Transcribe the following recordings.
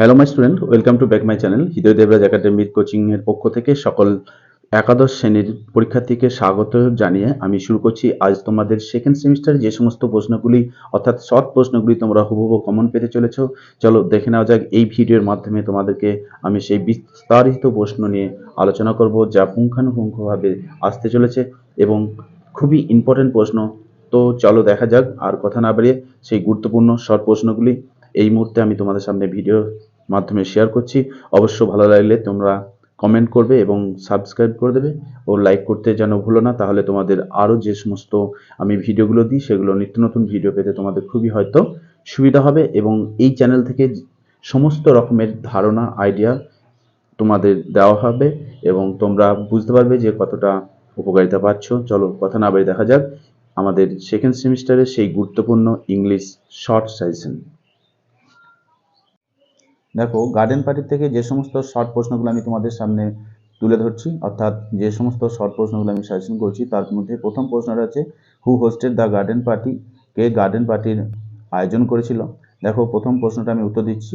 Hello my student, welcome to back my channel. Hriday Debraj একাডেমির coaching এর পক্ষ থেকে সকল একাদশ শ্রেণীর পরীক্ষার্থীকে স্বাগত জানিয়ে আমি শুরু করছি আজ তোমাদের সেকেন্ড সেমিস্টারে যে সমস্ত প্রশ্নগুলি অর্থাৎ শর্ট প্রশ্নগুলি তোমরা হুবহু কমন পেতে চলেছো। চলো দেখে নেওয়া যাক। এই ভিডিওর মাধ্যমে তোমাদেরকে আমি সেই বিস্তারিত প্রশ্ন নিয়ে আলোচনা করব যা পুঙ্খানুপুঙ্খভাবে আসতে চলেছে এবং খুবই ইম্পর্টেন্ট প্রশ্ন। তো চলো দেখা যাক, আর কথা না বাড়িয়ে সেই গুরুত্বপূর্ণ শর্ট প্রশ্নগুলি এই মুহূর্তে আমি তোমাদের সামনে ভিডিওর মাধ্যমে শেয়ার করছি। অবশ্য ভালো লাগলে তোমরা কমেন্ট করবে এবং সাবস্ক্রাইব করে দেবে ও লাইক করতে যেন ভুলো না, তাহলে তোমাদের আরও যে সমস্ত আমি ভিডিওগুলো দিই সেগুলো নিত্য নতুন ভিডিও পেতে তোমাদের খুবই হয়তো সুবিধা হবে এবং এই চ্যানেল থেকে সমস্ত রকমের ধারণা আইডিয়া তোমাদের দেওয়া হবে এবং তোমরা বুঝতে পারবে যে কতটা উপকারিতা পাচ্ছ। চলো কথা না বাড়িয়ে দেখা যাক আমাদের সেকেন্ড সেমিস্টারের সেই গুরুত্বপূর্ণ ইংলিশ শর্ট সাজেশন। দেখো, গার্ডেন পার্টি থেকে যে সমস্ত শর্ট প্রশ্নগুলো আমি তোমাদের সামনে তুলে ধরছি, অর্থাৎ যে সমস্ত শর্ট প্রশ্নগুলো আমি সাজেশন করছি তার মধ্যে প্রথম প্রশ্নটা আছে who hosted the garden party, কে গার্ডেন পার্টির আয়োজন করেছিল। দেখো, প্রথম প্রশ্নটা আমি উত্তর দিচ্ছি,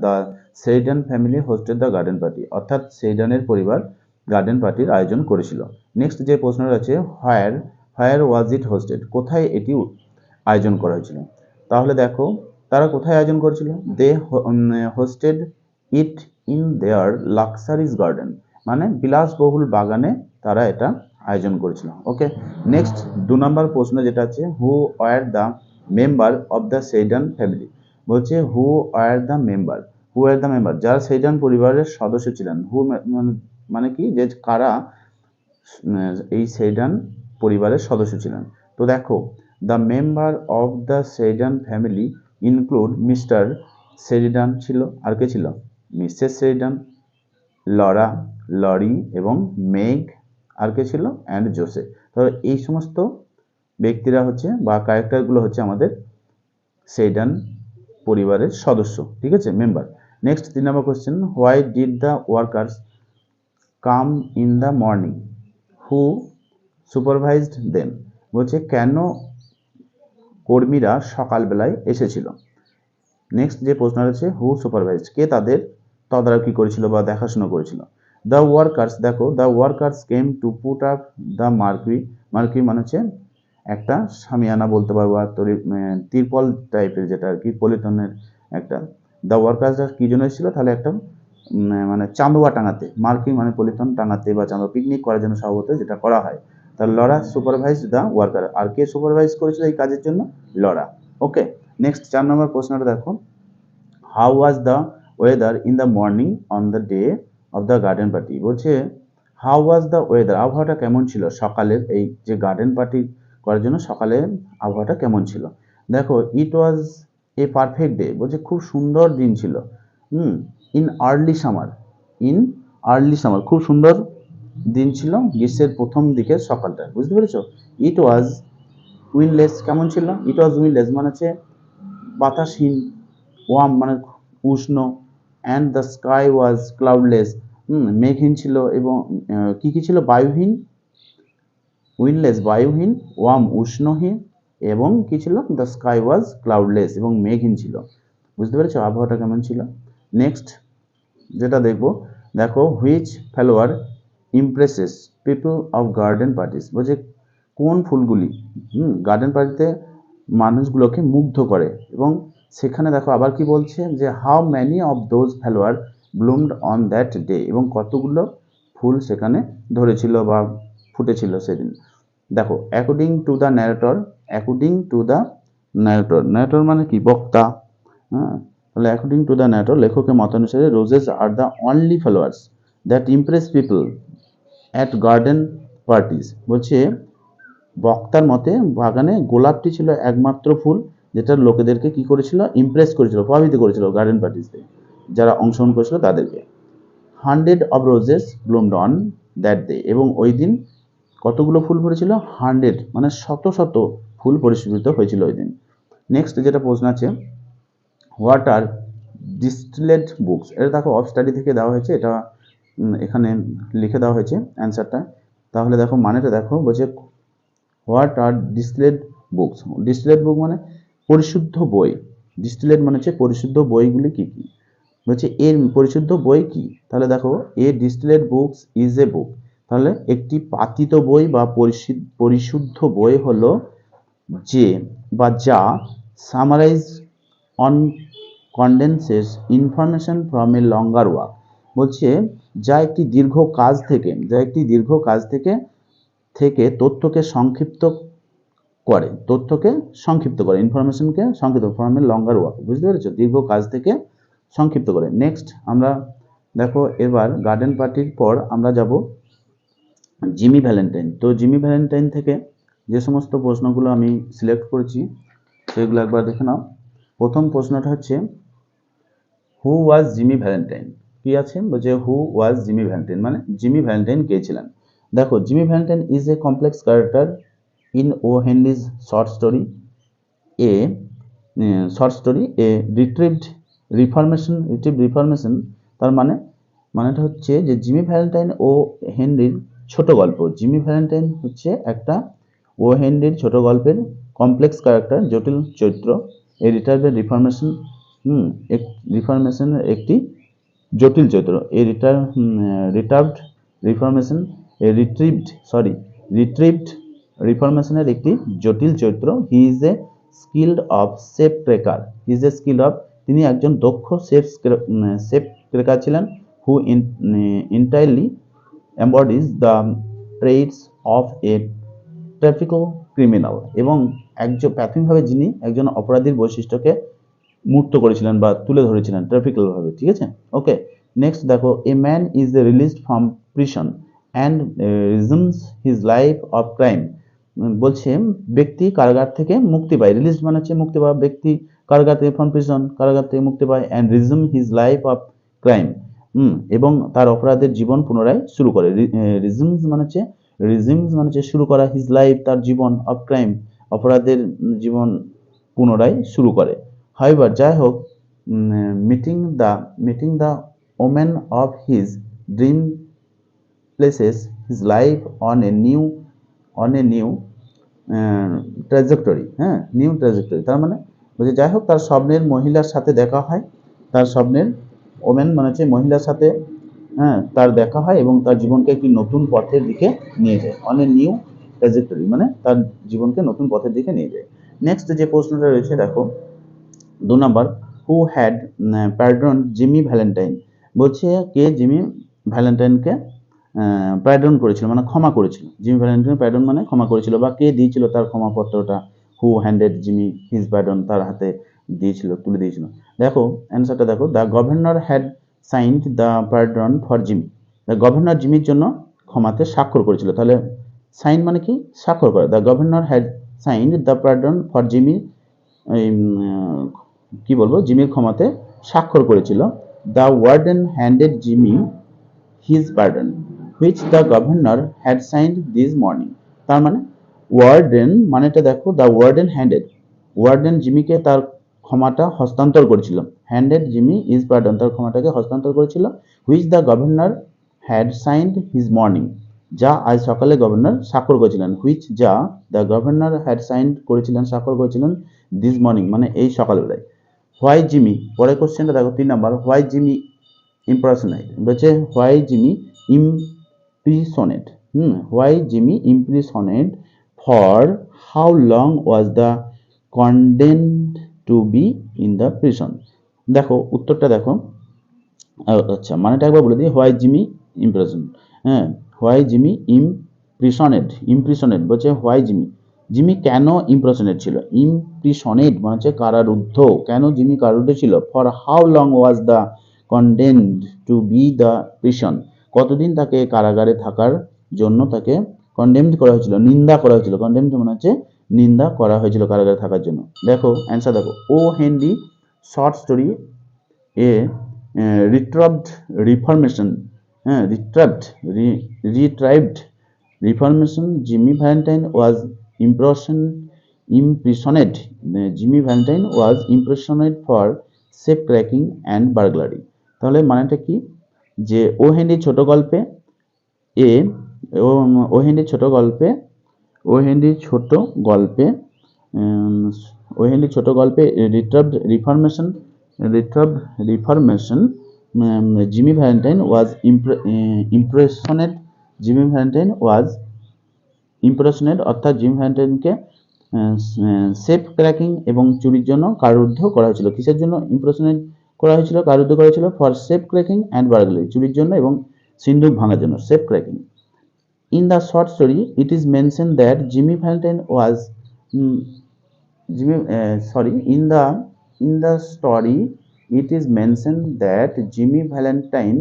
the Sheridan family hosted the garden party, অর্থাৎ সেইডানের পরিবার গার্ডেন পার্টির আয়োজন করেছিল। নেক্সট যে প্রশ্নটা আছে হোয়ার ওয়াজ ইট হোস্টেড, কোথায় এটি আয়োজন করা হয়েছিল। তাহলে দেখো, তারা কোথায় আয়োজন করেছিল, they hosted it in their luxuries garden, মানে বিলাসবহুল বাগানে তারা এটা আয়োজন করেছিল। ওকে, নেক্সট 2 নম্বর প্রশ্ন যেটা আছে who were the member of the Sheridan family, বলছে হু ওয়ার দ্য মেম্বার, যারা সেইডান পরিবারের সদস্য ছিলেন। হু মানে কি, যে কারা এই সেইডান পরিবারের সদস্য ছিলেন। তো দেখো, the member of the Sheridan family include Mr Sheridan ছিল, আর কে ছিল, মিসেস শেরিডান, লরি এবং মেগ, আর কে ছিল, অ্যান্ড জোসে। তো এই সমস্ত ব্যক্তিরা হচ্ছে বা ক্যারেক্টারগুলো হচ্ছে আমাদের সেইডান পরিবারের সদস্য, ঠিক আছে, member. Next 3 number question, why did the workers come in the morning, who supervised them, বলছে কেন কর্মীরা সকালবেলায় এসেছিল। নেক্সট যে প্রশ্ন আছে হু সুপারভাইজড, কে তাদের তদারকি করেছিল বা দেখাশোনা করেছিল। দ্য ওয়ার্কার্স, দেখো, the workers came to put up the marquee মানে হচ্ছে একটা সামিয়ানা বলতে পারবো, আর তিরপল টাইপের, যেটা আর কি পলিথনের একটা। দ্য ওয়ার্কার্সরা কি জন্য এসেছিল, তাহলে একটা মানে চাঁদোয়া টাঙাতে, মার্কুই মানে পলিথন টাঙাতে বা চাঁদোয়া পিকনিক করার জন্য স্বভাবত যেটা করা হয়। তাহলে লরা সুপারভাইজ দ্য ওয়ার্কার, আর কে সুপারভাইজ করেছিল এই কাজের জন্য, লরা। ওকে, নেক্সট 4 নম্বর প্রশ্নটা দেখো, how was the weather in the morning on the day of the garden party, বলছে হাউ ওয়াজ দ্য ওয়েদার, আবহাওয়াটা কেমন ছিল সকালের এই যে গার্ডেন পার্টি করার জন্য সকালে আবহাওয়াটা কেমন ছিল। দেখো, ইট ওয়াজ এ পারফেক্ট ডে, বলছে খুব সুন্দর দিন ছিল। ইন আর্লি সামার, খুব সুন্দর দিন ছিল গ্রীষ্মের প্রথম দিকের সকালটা, বুঝতে পেরেছো। ইট ওয়াজ উইন্ডলেস, কেমন ছিল, ইট ওয়াজ উইন্ডলেস মানে হচ্ছে বাতাসহীন, ওয়ার্ম মানে উষ্ণ, অ্যান্ড দ্য স্কাই ওয়াজ ক্লাউডলেস, মেঘহীন ছিল এবং কি কি ছিল, বায়ুহীন, উইন্ডলেস বায়ুহীন, ওয়ার্ম উষ্ণহীন, এবং কি ছিল, দ্য স্কাই ওয়াজ ক্লাউডলেস এবং মেঘহীন ছিল। বুঝতে পেরেছো আবহাওয়াটা কেমন ছিল। নেক্সট যেটা দেখবো, দেখো, which flower impresses people of garden parties, বলছে কোন ফুলগুলি গার্ডেন পার্টিতে মানুষগুলোকে মুগ্ধ করে। এবং সেখানে দেখো আবার কি বলছে, যে how many of those flower bloomed on that day, এবং কতগুলো ফুল সেখানে ধরেছিল বা ফুটেছিল সেদিন। দেখো, অ্যাকর্ডিং টু দ্য ন্যারেটর মানে কি, বক্তা। হ্যাঁ, তাহলে অ্যাকর্ডিং টু দ্য ন্যারেটর, লেখকের মতানুসারে, roses are the only flowers that impress people at garden parties, বলছে বক্তার মতে বাগানে গোলাপটি ছিল একমাত্র ফুল যেটা লোকেদেরকে কি করেছিল, ইমপ্রেস করেছিল, প্রভাবিত করেছিল গার্ডেন পার্টিসে যারা অংশগ্রহণ করেছিল তাদেরকে। 100 of roses bloomed on that day, এবং ওই দিন কতগুলো ফুল ফুটেছিল, 100 মানে শত শত ফুল পরিস্ফুটিত হয়েছিল ওই দিন। নেক্সট যেটা প্রশ্ন আছে, হোয়াট আর ডিস্টিলেড বুকস, এটা দেখো অফ স্টাডি থেকে দেওয়া হয়েছে, এটা এখানে লিখে দেওয়া হয়েছে অ্যান্সারটা। তাহলে দেখো মানেটা দেখো, বলছে হোয়াট আর ডিস্টিলেড বুক মানে পরিশুদ্ধ বই, ডিস্টিলেড মানে হচ্ছে পরিশুদ্ধ বইগুলি কি কি। বলছে এর পরিশুদ্ধ বই কি? তাহলে দেখো, এ ডিস্টিলেড বুকস ইজ এ বুক। তাহলে একটি পাতিত বই বা পরিশুদ্ধ বই হলো যে বা যা summarise on condenses information from a longer work. বলছে যা একটি দীর্ঘ কাজ থেকে তথ্যকে সংক্ষিপ্ত করে ইনফরমেশনকে সংক্ষিপ্ত ফ্রম এ লঙ্গার ওয়ার্ক। বুঝতে পেরেছো? দীর্ঘ কাজ থেকে সংক্ষিপ্ত করে। নেক্সট আমরা দেখো, এবার গার্ডেন পার্টির পর আমরা যাব জিমি ভ্যালেন্টাইন। তো জিমি ভ্যালেন্টাইন থেকে যে সমস্ত প্রশ্নগুলো আমি সিলেক্ট করেছি সেগুলো একবার দেখে নাও। প্রথম প্রশ্নটা হচ্ছে, হু ওয়াজ জিমি ভ্যালেন্টাইন? কি আছে? বলছে হু ওয়াজ জিমি ভ্যালেন্টাইন, মানে জিমি ভ্যালেন্টাইন কে ছিলেন। দেখো, Jimmy Valentine is a complex character in O Henry's short story a retrieved reformation. তার মানেটা হচ্ছে যে জিমি ভ্যালেন্টাইন ও হেনরির ছোট গল্প। জিমি ভ্যালেন্টাইন হচ্ছে একটা ও হেনরির ছোট গল্পের কমপ্লেক্স ক্যারেক্টার, জটিল চরিত্র। এ রিটার্ভড রিফরমেশনের একটি জটিল চরিত্র। এ রিটার্ভড রিফরমেশন রিট্রিভড রিফরমেশনের একটি জটিল চরিত্র। He is a skilled of safe cracker. তিনি একজন দক্ষ সেফ ক্রেকার ছিলেন। Who entirely embodies the traits of a typical criminal. এবং প্রাথমিকভাবে যিনি একজন অপরাধীর বৈশিষ্ট্যকে মূর্ত করেছিলেন বা তুলে ধরেছিলেন ট্রাফিক্যাল ভাবে। ঠিক আছে, ওকে। নেক্সট দেখো, a man is released from prison and resumes his life of crime. বলছে ব্যক্তি কারাগার থেকে মুক্তি পায়। রিলিজ মানে হচ্ছে মুক্তি পাওয়া। ব্যক্তি কারাগার থেকে, ফ্রম প্রিজন কারাগার থেকে মুক্তি পায়, and resume his life of crime, এবং তার অপরাধের জীবন পুনরায় শুরু করে। রিজিউমস মানে হচ্ছে শুরু করা, হিজ লাইফ তার জীবন, অফ ক্রাইম অপরাধের জীবন পুনরায় শুরু করে। However, যাই হোক, meeting the woman of his dream places his life on a new trajectory. হ্যাঁ, নিউ ট্র্যাজেক্টরি। তার মানে বলছে যাই হোক, তার স্বপ্নের মহিলার সাথে দেখা হয়। তার স্বপ্নের ওমেন মানে হচ্ছে মহিলার সাথে তার দেখা হয় এবং তার জীবনকে একটি নতুন পথের দিকে নিয়ে যায়। অন এ নিউ ট্র্যাজেক্টরি মানে তার জীবনকে নতুন পথের দিকে নিয়ে যায়। নেক্সট যে প্রশ্নটা রয়েছে দেখো, 2 number, who had pardon Jimmy Valentine. বলছে কে জিমি ভ্যালেন্টাইনকে প্যারডন করেছিল, মানে ক্ষমা করেছিল। জিমি ভ্যালেন্টাইন প্যারডন মানে ক্ষমা করেছিল, বা কে দিয়েছিল তার ক্ষমাপত্রটা? Who handed Jimmy his pardon, তার হাতে দিয়েছিল, তুলে দিয়েছিল। দেখো অ্যান্সারটা দেখো, the governor had signed the pardon for Jimmy. The governor জিমির জন্য ক্ষমাতে স্বাক্ষর করেছিল। তাহলে সাইন মানে কি? স্বাক্ষর করে। The governor had signed the pardon for Jimmy, কি বলবো, জিমির ক্ষমাতে স্বাক্ষর করেছিল। The warden handed Jimmy his pardon which the governor had signed this morning. তার মানে ওয়ার্ডেন মানেটা দেখো, দ্য ওয়ার্ডেন হ্যান্ডেড, ওয়ার্ডেন জিমিকে তার ক্ষমাটা হস্তান্তর করেছিল। হ্যান্ডেড জিমি ইজ পার্ডন, তার ক্ষমাটাকে হস্তান্তর করেছিল। Which the governor had signed his morning, যা আজ সকালে গভর্নর স্বাক্ষর করেছিলেন। হুইচ যা দ্য গভর্নর হ্যাড সাইন্ড করেছিলেন, স্বাক্ষর করেছিলেন, দিস মর্নিং মানে এই সকালবেলায়। হোয়াই জিমি, পরের কোশ্চেনটা দেখো 3 নাম্বার, হোয়াই জিমি ইম্প্রেশনেট। বলছে why Jimmy imprisoned. Why Jimmy imprisoned for how long was the condemned to be in the prison. দেখো উত্তরটা দেখো, আচ্ছা মানেটা একবার বলে দিই। Why Jimmy impression, why Jimmy imprisoned বলছে হোয়াই জিমি কেন ইমপ্রেশনেট ছিল। ইমপ্রিসনেট মানে হচ্ছে কারারুদ্ধ। কেন জিমি কারারুদ্ধ ছিল? For how long was the condemned to B the prison, কতদিন তাকে কারাগারে থাকার জন্য তাকে কন্ডেমড করা হয়েছিল, নিন্দা করা হয়েছিল। কন্ডেমড মানে হচ্ছে নিন্দা করা হয়েছিল কারাগারে থাকার জন্য। দেখো অ্যান্সার দেখো, O Henry short story a retrieved reformation, retrieved reformation Jimmy Valentine was impressioned. Jimmy Valentine was imprisoned for safe cracking and burglary. তাহলে মানেটা কি? যে ও হেনরি ছোট গল্পে এ ও হেনরি ছোট গল্পে রিট্রাইভড reformation reformation, Jimmy Valentine was impressionate. Jimmy Valentine was impressionate অর্থাৎ Jimmy ভ্যালেন্টাইনকে safe cracking এবং চুরির জন্য কারারুদ্ধ করা হয়েছিল। কিসের জন্য ইমপ্রেশনেট করা হয়েছিল, কারারুদ্ধ করা হয়েছিল? For safe cracking and burglary, চুরির জন্য এবং সিন্ধুক ভাঙার জন্য, safe cracking. In the short story, it is mentioned that Jimmy Valentine was in the story it is mentioned that Jimmy Valentine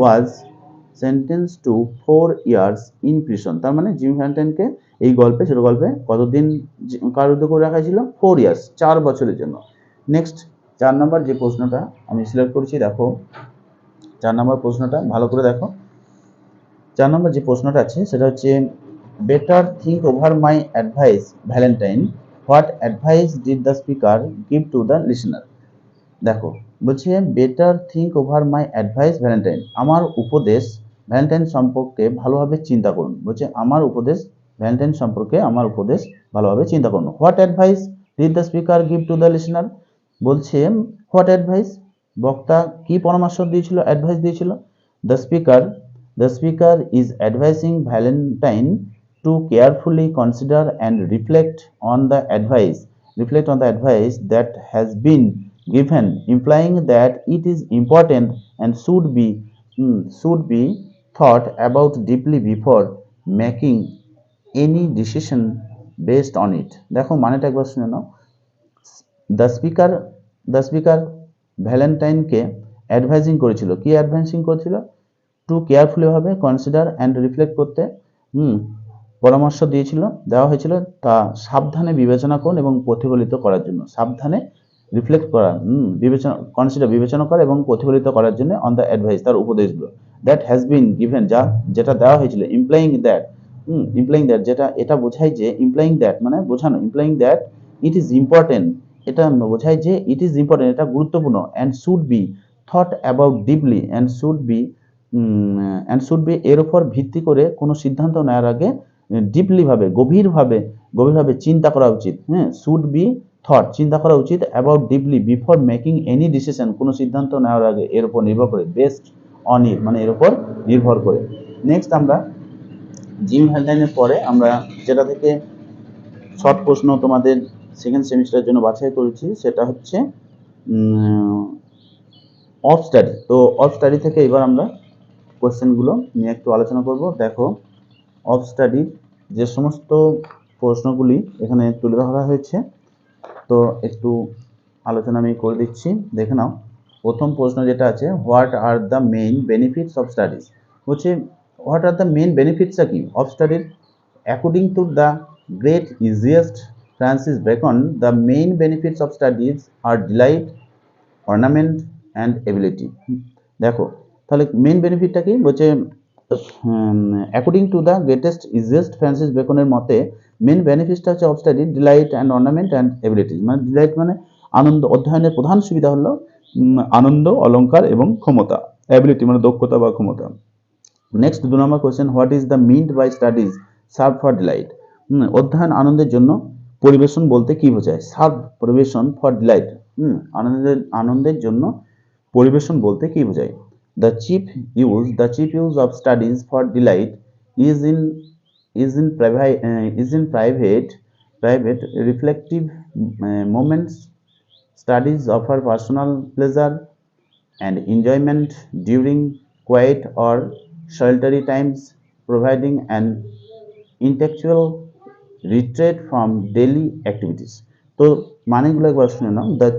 was sentenced to 4 years in prison। তার মানে Jimmy ভ্যালেন্টাইনকে এই গল্পে, ছোট গল্পে কতদিন কারারুদ্ধ করে রাখা ছিল? 4 ইয়ার্স, 4 বছরের জন্য। নেক্সট 4 নম্বর যে প্রশ্নটা আমি সিলেক্ট করেছি, দেখো 4 নম্বর প্রশ্নটা ভালো করে দেখো। 4 নম্বর যে প্রশ্নটা আছে সেটা হচ্ছে better think over my advice Valentine, what advice did the speaker give to the listener. দেখো বলছে better think over my advice Valentine, আমার উপদেশ ভ্যালেন্টাইন সম্পর্কে ভালোভাবে চিন্তা করুন। বলছে আমার উপদেশ ভ্যালেন্টাইন সম্পর্কে আমার উপদেশ ভালোভাবে চিন্তা করুন। What advice did the speaker give to the listener, বলছে হোয়াট অ্যাডভাইস, বক্তা কি পরামর্শ দিয়েছিল, অ্যাডভাইস দিয়েছিল? The speaker is advising Valentine to carefully consider and reflect on the advice that has been given, implying that it is important and should be thought about deeply before making any decision based on it। দেখো মানেটা একবার শুনে নাও। The speaker ভ্যালেন্টাইনকে advising করেছিল, কি advising করেছিল? Two carefully ভাবে consider and reflect করতে পরামর্শ দেওয়া হয়েছিল তা সাবধানে বিবেচনা করুন এবং প্রতিফলিত করার জন্য, সাবধানে রিফ্লেক্ট করা, বিবেচনা করা এবং প্রতিফলিত করার জন্য অন দ্য অ্যাডভাইস, তার উপদেশগুলো, দ্যাট হ্যাজ বিন গিভেন, যেটা দেওয়া হয়েছিল, ইমপ্লাইং দ্যাট যেটা এটা বোঝায় যে, ইমপ্লাইং দ্যাট মানে বোঝানো, ইমপ্লাইং দ্যাট ইট ইজ ইম্পর্টেন্ট, এটা বোঝায় যে ইট ইজ ইম্পর্টেন্ট, এটা গুরুত্বপূর্ণ, and should be thought about deeply, and should be এর উপর ভিত্তি করে কোনো সিদ্ধান্ত নেওয়ার আগে ডিপলি ভাবে, গভীরভাবে চিন্তা করা উচিত। শুড বি থট, চিন্তা করা উচিত, about deeply before making any decision, কোনো সিদ্ধান্ত নেওয়ার আগে এর উপর নির্ভর করে, বেস্ট অন ইট মানে এর উপর নির্ভর করে। নেক্সট আমরা জিমি ভ্যালেন্টাইনের পরে আমরা যেটা থেকে শর্ট প্রশ্ন তোমাদের সেকেন্ড সেমিস্টারের জন্য বাছাই করেছি সেটা হচ্ছে অফ স্টাডি। তো অফ স্টাডি থেকে এবার আমরা কোশ্চেনগুলো নিয়ে একটু আলোচনা করব। দেখো অফ স্টাডির যে সমস্ত প্রশ্নগুলি এখানে তুলে ধরা হয়েছে, তো একটু আলোচনা আমি করে দিচ্ছি, দেখে নাও। প্রথম প্রশ্ন যেটা আছে, what are the main benefits of studies, হচ্ছে হোয়াট আর দ্য মেইন বেনিফিটসটা কি অফ স্টাডির? According to the great essayist Francis Bacon, the main benefits of studies are delight, ornament and ability. দেখো তাহলে মেইন বেনিফিটটা কি বলছে, according to the greatest essayist Francis বেকনের মতে মেইন বেনিফিটটা হচ্ছে of study delight and ornament and ability. মানে ডিলাইট মানে আনন্দ, অধ্যয়নের প্রধান সুবিধা হলো আনন্দ, অলঙ্কার এবং ক্ষমতা, অ্যাবিলিটি মানে দক্ষতা বা ক্ষমতা। Next 2 number question, what is the meant by studies serve for delight, অধ্যয়ন আনন্দের জন্য পরিবেশন বলতে কি বোঝায়? সার্ভ পরিবেশন ফর ডিলাইট, আনন্দের জন্য পরিবেশন বলতে কি বোঝায়? The chief use of studies for delight is in private reflective moments. Studies offer personal pleasure and enjoyment during quiet or solitary times, providing an intellectual retreat from daily activities। তো মানেগুলো একবার শুনে নাও। The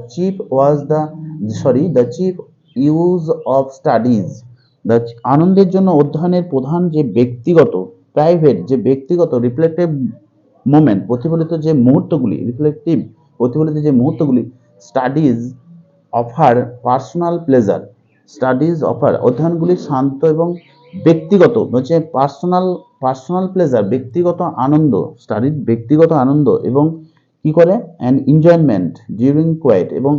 chief use of studies, আনন্দের জন্য অধ্যয়নের প্রধান যে ব্যক্তিগত, private যে ব্যক্তিগত, রিফ্লেক্টিভ মোমেন্ট প্রতিফলিত যে মুহূর্তগুলি, স্টাডিজ অফার পার্সোনাল প্লেজার, অধ্যয়নগুলি শান্ত এবং ব্যক্তিগত, হচ্ছে পার্সোনাল প্লেজার ব্যক্তিগত আনন্দ, স্টাডিজ ব্যক্তিগত আনন্দ এবং কি করে, অ্যান্ড এনজয়মেন্ট ডিউরিং কোয়াইট, এবং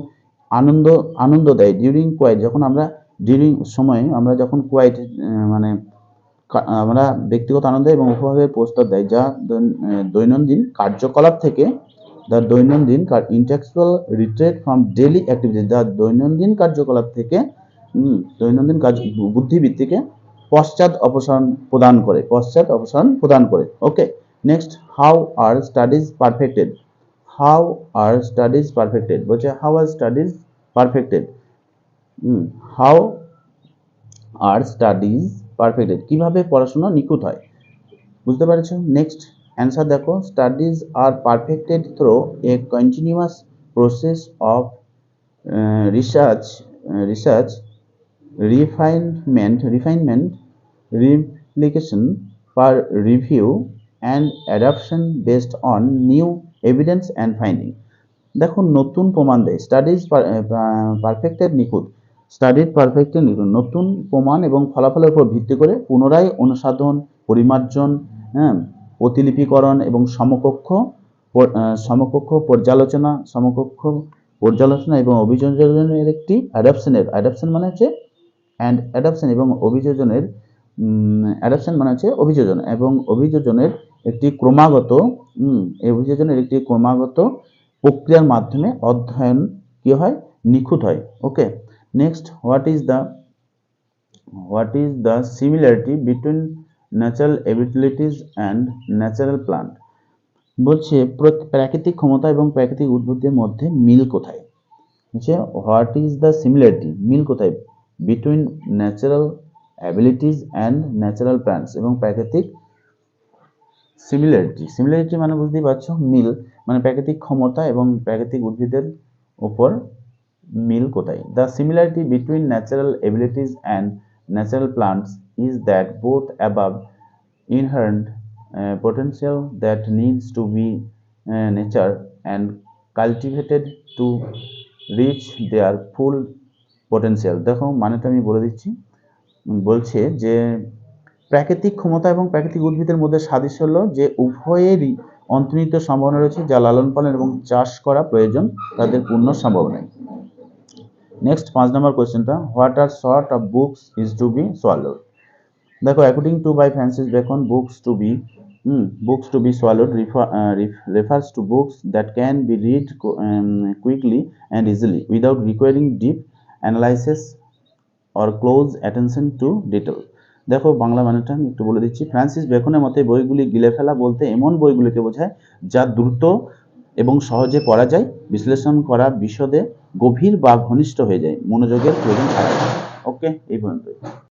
আনন্দ দেয় ডিউরিং কোয়াইট, যখন আমরা আমরা যখন কোয়াইট মানে আমরা ব্যক্তিগত আনন্দ এবং উপভোগের প্রস্তাব দেয়, যা দৈনন্দিন কার্যকলাপ থেকে দ্য দৈনন্দিন intellectual retreat from daily activity, the দৈনন্দিন কার্যকলাপ থেকে দৈনন্দিন কাজ বুদ্ধিবৃত্তিকে পশ্চাৎ অপসারণ প্রদান করে। Okay, next, how are studies perfected, how are studies perfected বলছে how are studies perfected, how are studies perfected, কিভাবে পড়াশোনা নিখুঁত হয়, বুঝতে পারছো? নেক্সট অ্যান্সার দেখো, studies are perfected through a continuous process of research refinement, replication, review and adaptation based on new evidence and finding। দেখো নতুন প্রমাণ দেয়, স্টাডিজ পারফেক্টেড নিখুঁত, নতুন প্রমাণ এবং ফলাফলের উপর ভিত্তি করে পুনরায় অনুসাধন, পরিমার্জন, প্রতিলিপিকরণ এবং সমকক্ষ পর্যালোচনা এবং অভিযোজনের একটি অ্যাডাপশন মানে হচ্ছে অভিযোজন এবং অভিযোজনের একটি ক্রমাগত প্রক্রিয়ার মাধ্যমে অধ্যয়ন কি হয়, নিখুঁত হয়। Okay, next, what is the similarity between natural abilities and natural plant, বলছে প্রাকৃতিক ক্ষমতা এবং প্রাকৃতিক উদ্ভিদের মধ্যে মিল কোথায়, হোয়াট ইজ দ্য সিমিলারিটি, মিল কোথায়, between natural abilities and natural plants এবং প্রাকৃতিক সিমিলারিটি মানে বুঝতেই পারছো, মিল মানে প্রাকৃতিক ক্ষমতা এবং প্রাকৃতিক উদ্ভিদের উপর মিল কোথায়। The similarity between natural abilities and natural plants is that both above inherent potential that needs to be nurtured and cultivated to reach their full potential। দেখো মানেটা আমি বলে দিচ্ছি, বলছে যে প্রাকৃতিক ক্ষমতা এবং প্রাকৃতিক উদ্ভিদের মধ্যে সাদৃশ্য হলো যে উভয়েরই অন্তর্নিহিত সম্ভাবনা রয়েছে, যা লালন পালন এবং চাষ করা প্রয়োজন তাদের পূর্ণ সম্ভাবনায়। নেক্সট 5 নম্বর কোশ্চেনটা, what are sort of books is to be swallowed. দেখো, according to by Francis Bacon, books to be swallowed refers to books that can be read quickly and easily without requiring deep analysis or close attention to detail। দেখো বাংলা মানেটা আমি একটু বলে দিচ্ছি। Francis বেকনের মতে বইগুলি গিলে ফেলা বলতে এমন বইগুলিকে বোঝায় যা দ্রুত এবং সহজে পড়া যায়, বিশ্লেষণ করা বিশদে গভীর বা ঘনিষ্ঠ হয়ে যায়, মনোযোগের প্রয়োজন ছাড়া। ওকে, এই পর্যন্তই।